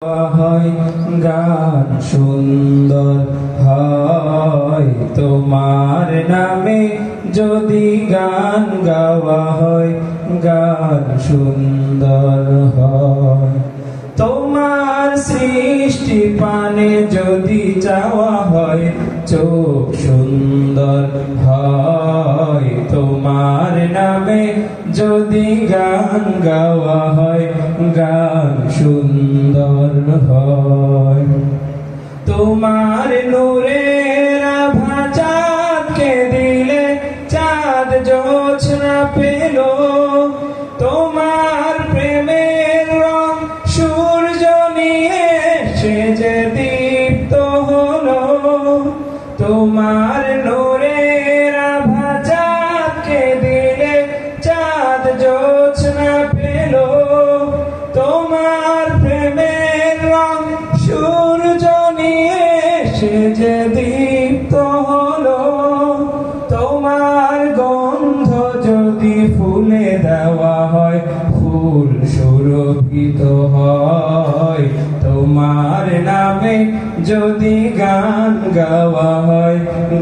হয় গান সুন্দর হয় তোমার নামে যদি গান গাওয়া হয় গান সুন্দর হয় তোমার সৃষ্টি পানে যদি চাওয়া হয় চোখ সুন্দর হয় তোমার নামে যদি গান গাওয়া হয় গান সুন্দর হয় তোমার নূরের আভা চাঁদকে দিলে চাঁদ জোছনা পেল তোমার প্রেমের রং সূর্য নিয়ে সে যে দীপ্ত হলো তোমার নূরের আভা চাঁদকে দিলে চাঁদ জোছনা পেল তোমার প্রেমের রং সূর্য নিয়ে সে যে দীপ্ত হলো তোমার গন্ধ যদি ফুলে দেওয়া হয় ফুল সুরভিত হয় তোমার নামে যদি গান গাওয়া হয়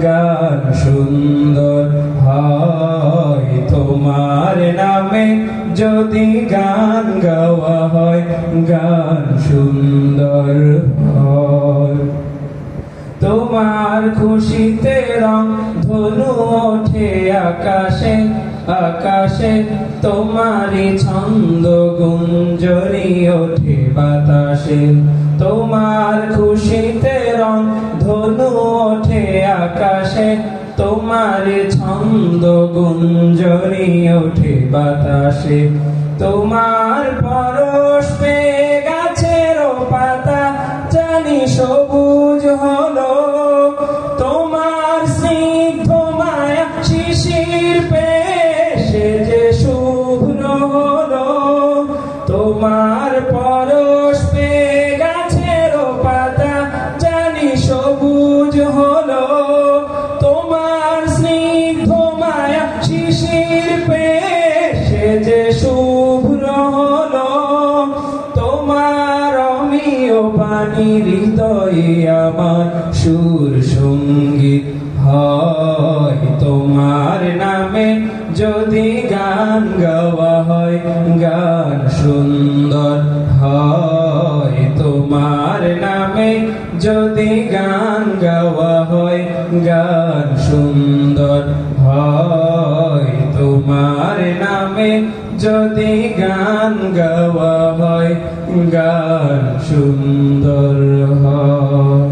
গান সুন্দর হয় তোমার নামে যদি গান গাওয়া হয় গান সুন্দর হয় তোমার খুশিতে রং ধনু ওঠে আকাশে আকাশে তোমারই ছন্দ গুঞ্জরি ওঠে বাতাসে তোমার খুশিতে রং ধনু ওঠে আকাশে তোমারই ছন্দ গুঞ্জরি ওঠে বাতাসে তোমার পরশ পেয়ে গাছের পাতা জানি সবুজ হলো তোমার স্নিগ্ধ মায়া শিশির পেয়ে সে যে শুভ্র হলো তোমার পরশ পেয়ে গাছের পাতা জানি সবুজ হলো তোমার স্নিগ্ধ মায়া শিশির পেয়ে সে যে শুভ্র হলো তোমার অমীয় বাণী হৃদয়ে আমার সুর সঙ্গীত হয় তোমার নামে যদি গান গাওয়া হয় গান সুন্দর হয় তোমার নামে যদি গান গাওয়া হয় গান সুন্দর হয় তোমার নামে যদি গান গাওয়া হয় গান সুন্দর হয়।